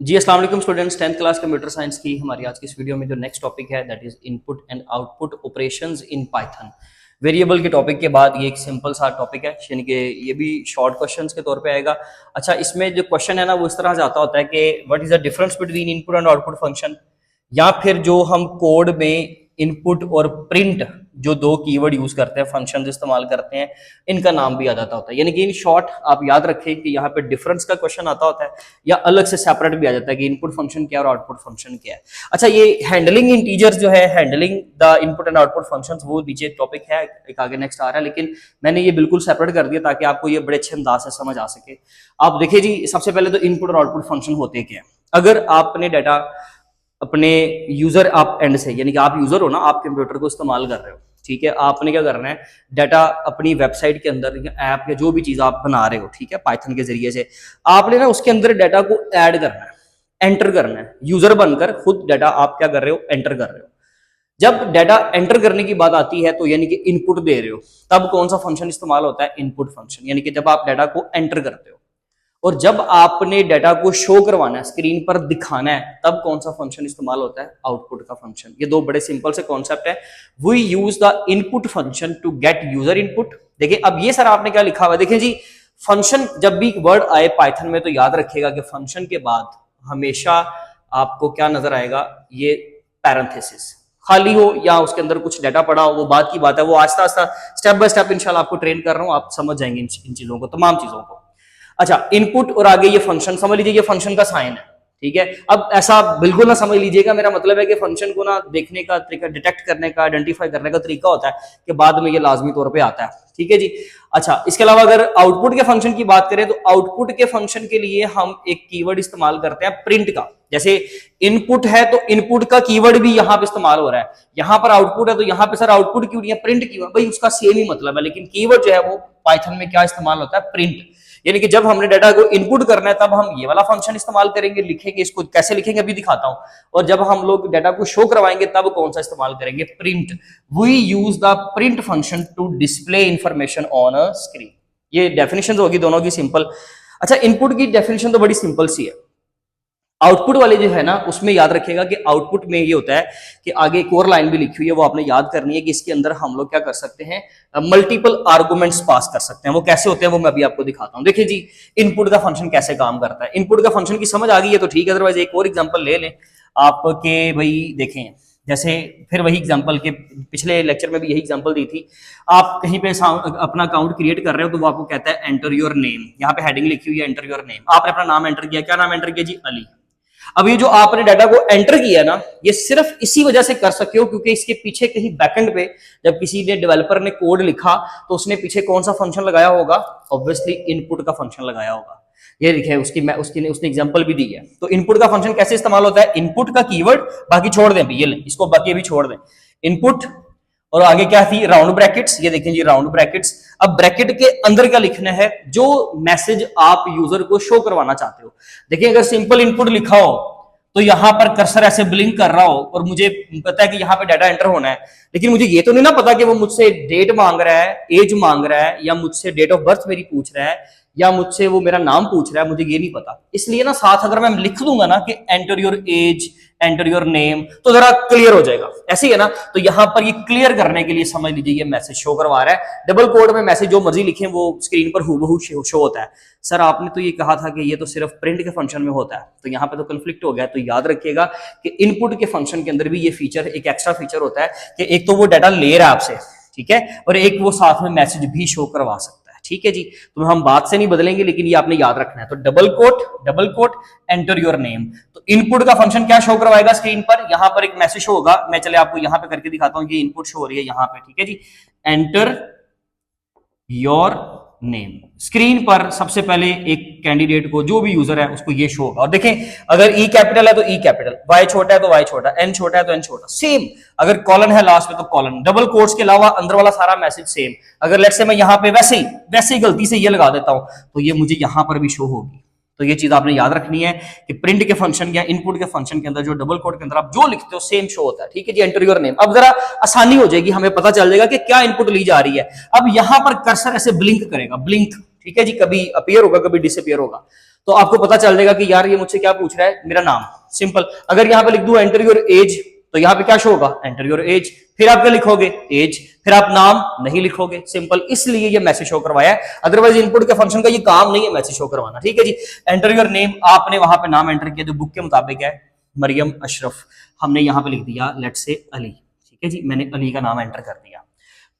जी अस्सलाम वालेकुम students, 10th class computer science की हमारी आज की इस वीडियो में जो नेक्स्ट टॉपिक है that is input and output operations in Python. Variable के टॉपिक के बाद ये एक सिंपल सा टॉपिक है, यानी कि ये भी शॉर्ट क्वेश्चंस के तौर पे आएगा। अच्छा, इसमें जो क्वेश्चन है ना वो इस तरह से आता होता है कि what is the difference between input and output function, या फिर जो हम कोड में इनपुट और प्रिंट जो दो कीवर्ड यूज करते हैं, फंक्शन इस्तेमाल करते हैं, इनका नाम भी आ जाता होता है। यानी कि इन शॉर्ट आप याद रखें कि यहाँ पे डिफरेंस का क्वेश्चन आता होता है या अलग से सेपरेट भी आ जाता है कि इनपुट फंक्शन क्या है और आउटपुट फंक्शन क्या है। अच्छा, ये हैंडलिंग इंटीजर्स जो है, handling the input and output function, वो नीचे टॉपिक है, एक आगे नेक्स्ट आ रहा है, लेकिन मैंने ये बिल्कुल सेपरेट कर दिया ताकि आपको ये बड़े अच्छे अंदाज से समझ आ सके। आप देखिए जी, सबसे पहले तो इनपुट और आउटपुट फंक्शन होते क्या है। अगर आपने डाटा अपने यूजर आप एंड से, यानी कि आप यूजर हो ना, आप कंप्यूटर को इस्तेमाल कर रहे हो, ठीक है, आपने क्या करना है, डाटा अपनी वेबसाइट के अंदर या ऐप या जो भी चीज आप बना रहे हो, ठीक है, पाइथन के जरिए से आपने ना उसके अंदर डाटा को ऐड करना है, एंटर करना है। यूजर बनकर खुद डाटा आप क्या कर रहे हो, एंटर कर रहे हो। जब डाटा एंटर करने की बात आती है तो यानी कि इनपुट दे रहे हो, तब कौन सा फंक्शन इस्तेमाल होता है, इनपुट फंक्शन। यानी कि जब आप डाटा को एंटर करते हो और जब आपने डाटा को शो करवाना है, स्क्रीन पर दिखाना है, तब कौन सा फंक्शन इस्तेमाल होता है, आउटपुट का फंक्शन। ये दो बड़े सिंपल से कॉन्सेप्ट है। We use the input function to get user input. देखिए अब ये सर आपने क्या लिखा हुआ है, देखिए जी, फंक्शन जब भी वर्ड आए पाइथन में तो याद रखिएगा कि फंक्शन के बाद हमेशा आपको क्या नजर आएगा, ये पैरेंथेसिस खाली हो या उसके अंदर कुछ डाटा पड़ा हो, वो बात की बात है, वो आस्ता आस्ता स्टेप बाय स्टेप इंशाल्लाह आपको ट्रेन कर रहा हूं, आप समझ जाएंगे इन चीजों को, तमाम चीजों को। अच्छा, इनपुट और आगे ये फंक्शन समझ लीजिए, ये फंक्शन का साइन है, ठीक है। अब ऐसा बिल्कुल ना समझ लीजिएगा, मेरा मतलब है कि फंक्शन को ना देखने का तरीका, डिटेक्ट करने का, आइडेंटिफाई करने का तरीका होता है कि बाद में ये लाजमी तौर पे आता है, ठीक है जी। अच्छा, इसके अलावा अगर आउटपुट के फंक्शन की बात करें तो आउटपुट के फंक्शन के लिए हम एक कीवर्ड इस्तेमाल करते हैं प्रिंट का। जैसे इनपुट है तो इनपुट का कीवर्ड भी यहां पे इस्तेमाल हो रहा है, यहां पर आउटपुट है तो यहां पे सर आउटपुट क्यों नहीं है, प्रिंट क्यों है, भाई उसका सेम ही मतलब है, लेकिन कीवर्ड जो है वो पाइथन में क्या इस्तेमाल होता है, प्रिंट। यानी कि जब हमने डाटा को इनपुट करना है तब हम ये वाला फंक्शन इस्तेमाल करेंगे, लिखेंगे, इसको कैसे लिखेंगे अभी दिखाता हूं, और जब हम लोग डाटा को शो करवाएंगे तब कौन सा इस्तेमाल करेंगे, print. We use the print function to display information on a screen. ये डेफिनेशन होगी दोनों की सिंपल। अच्छा, इनपुट की डेफिनेशन तो बड़ी सिंपल सी है। आउटपुट वाले जो है ना, उसमें याद रखिएगा कि आउटपुट में ये होता है कि आगे एक और लाइन भी लिखी हुई है, वो आपने याद करनी है कि इसके अंदर हम लोग क्या कर सकते हैं, मल्टीपल आर्गुमेंट्स पास कर सकते हैं। वो कैसे होते हैं वो मैं अभी आपको दिखाता हूं। देखिए जी, इनपुट का फंक्शन कैसे काम करता है। इनपुट का फंक्शन की समझ आ गई है तो ठीक है, अदरवाइज एक और एग्जाम्पल ले लें आपके, भाई देखें, जैसे फिर वही एग्जांपल के पिछले लेक्चर में भी यही एग्जांपल दी थी। आप कहीं पे अपना अकाउंट क्रिएट कर रहे हो तो वो आपको कहता है एंटर योर नेम, यहाँ पे हेडिंग लिखी हुई है एंटर योर नेम, आपने अपना नाम एंटर किया, क्या नाम एंटर किया जी, अली। अब ये जो आपने डाटा को एंटर किया ना, ये सिर्फ इसी वजह से कर सकते हो क्योंकि इसके पीछे कहीं बैकएंड पे जब किसी ने डेवलपर ने कोड लिखा तो उसने पीछे कौन सा फंक्शन लगाया होगा, ऑब्वियसली इनपुट का फंक्शन लगाया होगा। ये लिखे उसने एग्जांपल भी दी है। तो इनपुट का फंक्शन कैसे इस्तेमाल होता है, इनपुट का कीवर्ड, बाकी छोड़ दें, ये इसको बाकी भी छोड़ दें, इनपुट और आगे क्या थी, राउंड ब्रैकेट्स। ये देखें जी, राउंड ब्रैकेट्स। अब ब्रैकेट के अंदर क्या लिखना है, जो मैसेज आप यूजर को शो करवाना चाहते हो। देखिए, अगर सिंपल इनपुट लिखा हो तो यहां पर कर्सर ऐसे ब्लिंक कर रहा हो और मुझे पता है कि यहां पे डाटा एंटर होना है, लेकिन मुझे ये तो नहीं ना पता कि वो मुझसे डेट मांग रहा है, एज मांग रहा है, या मुझसे डेट ऑफ बर्थ मेरी पूछ रहा है, या मुझसे वो मेरा नाम पूछ रहा है, मुझे ये नहीं पता। इसलिए ना साथ अगर मैं लिख दूंगा ना कि enter your age, enter your name, तो जरा क्लियर हो जाएगा। ऐसे ही है ना, तो यहां पर ये क्लियर करने के लिए समझ लीजिए ये मैसेज शो करवा रहा है। डबल कोड में मैसेज जो मर्जी लिखें वो स्क्रीन पर हूबहू शो होता है। सर आपने तो ये कहा था कि ये तो सिर्फ प्रिंट के फंक्शन में होता है, तो यहाँ पे तो कंफ्लिक्ट हो गया। तो याद रखिएगा कि इनपुट के फंक्शन के अंदर भी ये फीचर, एक एक्स्ट्रा फीचर होता है कि एक तो वो डाटा ले रहा है आपसे, ठीक है, और एक वो साथ में मैसेज भी शो करवा सकता है, ठीक है जी। तो हम बात से नहीं बदलेंगे, लेकिन ये आपने याद रखना है। तो double quote enter your name. तो इनपुट का फंक्शन क्या शो करवाएगा स्क्रीन पर, यहां पर एक मैसेज शो होगा, मैं चले आपको यहां पे करके दिखाता हूं, ये इनपुट शो हो रही है यहां पे, ठीक है जी, एंटर योर नेम। स्क्रीन पर सबसे पहले एक कैंडिडेट को, जो भी यूजर है उसको ये शो होगा। और देखें, अगर ई कैपिटल है तो ई कैपिटल, वाई छोटा है तो वाई छोटा, एन छोटा है तो एन छोटा, सेम। अगर कॉलन है लास्ट में तो कॉलन, डबल कोट्स के अलावा अंदर वाला सारा मैसेज सेम। अगर लेट्स से मैं यहां पे वैसे ही गलती से ये लगा देता हूं तो ये मुझे यहां पर भी शो होगी। तो ये चीज आपने याद रखनी है कि प्रिंट के फंक्शन या इनपुट के फंक्शन के अंदर जो डबल कोट के अंदर आप जो लिखते हो सेम शो होता है, ठीक है जी। एंटर योर नेम, अब जरा आसानी हो जाएगी, हमें पता चल जाएगा कि क्या इनपुट ली जा रही है। अब यहां पर कर्सर ऐसे ब्लिंक करेगा, ब्लिंक, ठीक है जी, कभी अपीयर होगा कभी डिसअपीयर होगा। तो आपको पता चल जाएगा कि यार ये मुझसे क्या पूछ रहा है, मेरा नाम, सिंपल। अगर यहाँ पे लिख दूं एंटर योर एज, तो यहाँ पे क्या शो होगा, एंटर योर एज, फिर आप क्या लिखोगे, एज, फिर आप नाम नहीं लिखोगे, सिंपल। इसलिए ये मैसेज शो करवाया है, अदरवाइज इनपुट के फंक्शन का ये काम नहीं है मैसेज शो करवाना, ठीक है जी। एंटर योर नेम, आपने वहां पे नाम एंटर किया जो बुक के मुताबिक है, मरियम अशरफ, हमने यहाँ पे लिख दिया लेट्स से अली, ठीक है जी, मैंने अली का नाम एंटर कर दिया।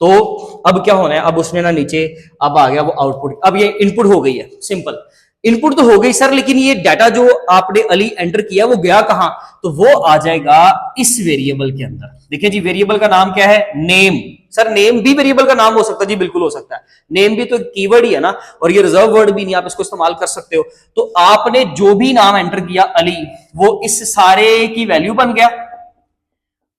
तो अब क्या होना है, अब उसने ना नीचे अब आ गया वो आउटपुट, अब ये इनपुट हो गई है, सिंपल। इनपुट तो हो गई सर, लेकिन ये डाटा जो आपने अली एंटर किया वो गया कहां, तो वो आ जाएगा इस वेरिएबल के अंदर। देखिए जी, वेरिएबल का नाम क्या है, नेम। सर नेम भी वेरिएबल का नाम हो सकता है जी, बिल्कुल हो सकता है, नेम भी तो कीवर्ड ही है ना, और ये रिजर्व वर्ड भी नहीं, आप इसको इस्तेमाल कर सकते हो। तो आपने जो भी नाम एंटर किया अली, वो इस सारे की वैल्यू बन गया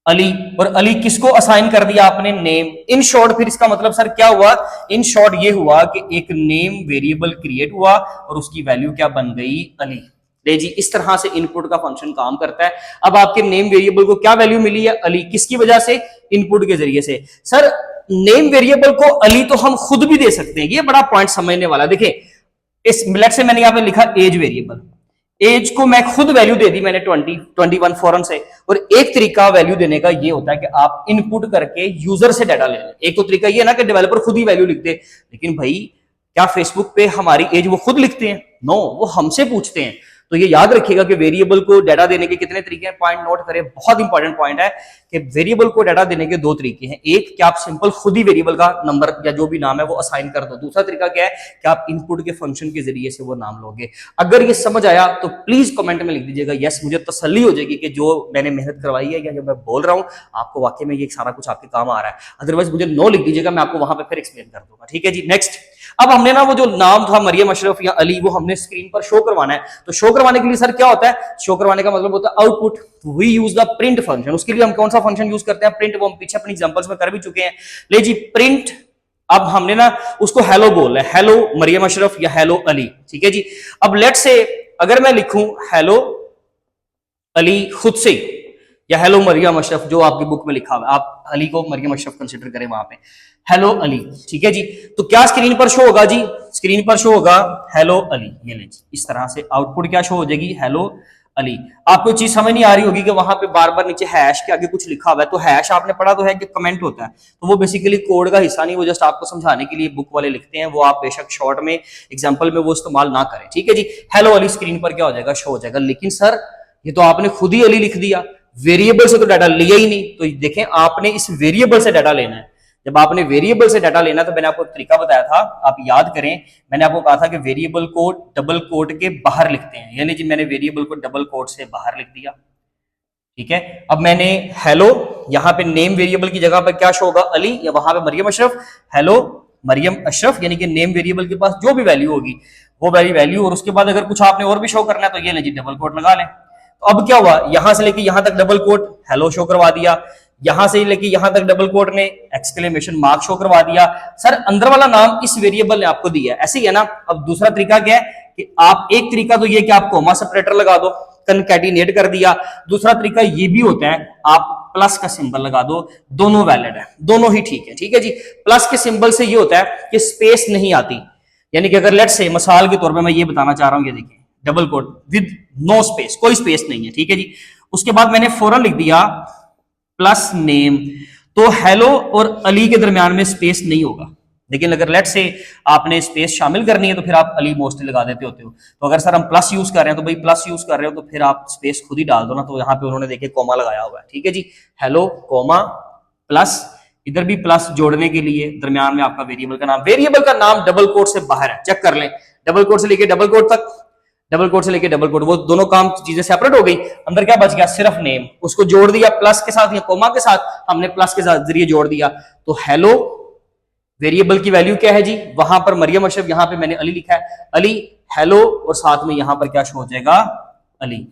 अली, और अली किसको असाइन कर दिया आपने, नेम। इन शॉर्ट फिर इसका मतलब सर क्या हुआ, इन शॉर्ट ये हुआ कि एक नेम वेरिएबल क्रिएट हुआ और उसकी वैल्यू क्या बन गई, अली। ले जी, इस तरह से इनपुट का फंक्शन काम करता है। अब आपके नेम वेरिएबल को क्या वैल्यू मिली है, अली, किसकी वजह से, इनपुट के जरिए से। सर नेम वेरिएबल को अली तो हम खुद भी दे सकते हैं, ये बड़ा पॉइंट समझने वाला। देखिए इस लेट से मैंने यहां पे लिखा एज वेरिएबल, एज को मैं खुद वैल्यू दे दी मैंने 20 21 फौरन से। और एक तरीका वैल्यू देने का ये होता है कि आप इनपुट करके यूजर से डाटा ले लें। एक तो तरीका ये है ना कि डेवलपर खुद ही वैल्यू लिख दे, लेकिन भाई क्या फेसबुक पे हमारी एज वो खुद लिखते हैं, नो, वो हमसे पूछते हैं। तो ये याद रखिएगा कि वेरिएबल को डाटा देने के कितने तरीके हैं, पॉइंट नोट करें, बहुत इंपॉर्टेंट पॉइंट है कि वेरिएबल को डाटा देने के दो तरीके हैं। एक कि आप सिंपल खुद ही वेरिएबल का नंबर या जो भी नाम है वो असाइन कर दो, दूसरा तरीका क्या है कि आप इनपुट के फंक्शन के जरिए से वो नाम लोगे। अगर ये समझ आया तो प्लीज कमेंट में लिख दीजिएगा यस, मुझे तसल्ली हो जाएगी कि जो मैंने मेहनत करवाई है या जो मैं बोल रहा हूँ आपको वाकई में ये सारा कुछ आपके काम आ रहा है। अदरवाइज मुझे नो लिख दीजिएगा, मैं आपको वहां पर फिर एक्सप्लेन कर दूंगा, ठीक है जी। नेक्स्ट, अब हमने ना वो जो नाम था मरियम अशरफ या अली, वो हमने स्क्रीन पर शो करवाना है। तो शो करवाने के लिए सर क्या होता है, शो करवाने का मतलब होता है output. We use the print function, उसके लिए हम कौन सा फंक्शन यूज करते हैं, प्रिंट। वो हम पीछे अपनी एग्जांपल्स में कर भी चुके हैं। ले जी प्रिंट, अब हमने ना उसको हेलो बोलना है, हेलो मरियम अशरफ या हेलो अली, ठीक है जी। अब लेट से अगर मैं लिखूं हेलो अली खुद से, या हेलो मरियम अशरफ जो आपकी बुक में लिखा हुआ है, आप अली को मरियम अशरफ कंसीडर करें वहां पे, हेलो अली, ठीक है जी। तो क्या स्क्रीन पर शो होगा जी, स्क्रीन पर शो होगा हेलो अली, ये ले जी, इस तरह से आउटपुट क्या शो हो जाएगी, हेलो अली। आपको चीज समझ नहीं आ रही होगी कि वहां पे बार बार नीचे हैश के आगे कुछ लिखा हुआ है, तो हैश आपने पढ़ा तो है कि कमेंट होता है, तो वो बेसिकली कोड का हिस्सा नहीं, वो जस्ट आपको समझाने के लिए बुक वाले लिखते हैं, वो आप बेशक शॉर्ट में एग्जांपल में वो इस्तेमाल ना करें, ठीक है जी। हेलो अली स्क्रीन पर क्या हो जाएगा, शो हो जाएगा। लेकिन सर ये तो आपने खुद ही अली लिख दिया, वेरिएबल से तो डाटा लिया ही नहीं। तो देखें, आपने इस वेरिएबल से डाटा लेना है। जब आपने वेरिएबल से डाटा लेना, तो मैंने आपको तरीका बताया था, आप याद करें, मैंने आपको कहा था कि वेरिएबल को डबल कोट के बाहर लिखते हैं, यानी जी मैंने वेरिएबल को डबल कोट से बाहर लिख दिया, ठीक है। अब मैंने हेलो, यहां पे नेम वेरिएबल की जगह पर क्या शो होगा, अली, या वहां पे मरियम अशरफ, हेलो मरियम अशरफ, यानी कि नेम वेरिएबल के पास जो भी वैल्यू होगी वो वैल्यू, और उसके बाद अगर कुछ आपने और भी शो करना है तो ये जी डबल कोट लगा लें। तो अब क्या हुआ, यहां से लेके यहां तक डबल कोट हेलो शो करवा दिया, यहां से लेके यहां तक डबल कोट ने एक्सक्लेमेशन मार्क शो करवा दिया। सर अंदर वाला नाम इस वेरिएबल ने आपको दिया है, ऐसे ही है ना। अब दूसरा तरीका क्या है कि आप, एक तरीका तो ये कि आप कोमा सेपरेटर लगा दो, कनकैटिनेट कर दिया। दूसरा तरीका ये भी होता है आप प्लस का सिंबल लगा दो, दोनों वैलिड है, दोनों ही ठीक है, ठीक है जी। प्लस के सिंबल से ये होता है कि स्पेस नहीं आती, यानी कि अगर लेट से मिसाल के तौर पे मैं ये बताना चाह रहा हूं, ये देखिए double quote with no space, कोई स्पेस नहीं है, ठीक है जी। उसके बाद मैंने फौरन लिख दिया प्लस नेम, तो हेलो और अली के दरमियान में स्पेस नहीं होगा। लेकिन अगर लेट से आपने स्पेस शामिल करनी है तो फिर आप अली मोस्टली लगा देते होते हो। तो अगर सर हम प्लस यूज कर रहे हैं तो भाई प्लस यूज कर रहे हो तो फिर आप स्पेस खुद ही डाल दो ना। तो यहाँ पे उन्होंने देखे कोमा लगाया हुआ है, ठीक है जी, हेलो कोमा प्लस, इधर भी प्लस जोड़ने के लिए दरमियान में आपका वेरिएबल का नाम, वेरिएबल का नाम डबल कोट से बाहर है, चेक कर लें, डबल कोट से लेके डबल कोट तक, डबल कोट से लेके डबल कोट, वो दोनों काम चीजें सेपरेट हो गई। अंदर क्या बच गया, सिर्फ नेम, उसको जोड़ दिया प्लस के साथ या कोमा के साथ, हमने प्लस के साथ जरिए जोड़ दिया। तो हेलो वेरिएबल की वैल्यू क्या है जी, वहां पर मरियम अशरफ, यहां पे मैंने अली लिखा है, अली हेलो, और साथ में यहां पर क्या शो हो जाएगा, अली।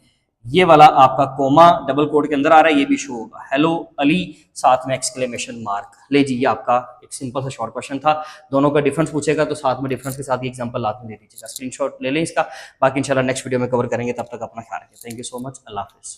ये वाला आपका कोमा डबल कोट के अंदर आ रहा है, ये भी शो होगा, हेलो अली साथ में एक्सक्लेमेशन मार्क। ले जी, ये आपका एक सिंपल सा शॉर्ट क्वेश्चन था, दोनों का डिफरेंस पूछेगा तो साथ में डिफरेंस के साथ ये एग्जांपल लाते दे दीजिएगा, स्क्रीनशॉट ले लें इसका। बाकी इंशाल्लाह नेक्स्ट वीडियो में कवर करेंगे, तब तक अपना ख्याल रखिए। Thank you so much, Allah Hafiz.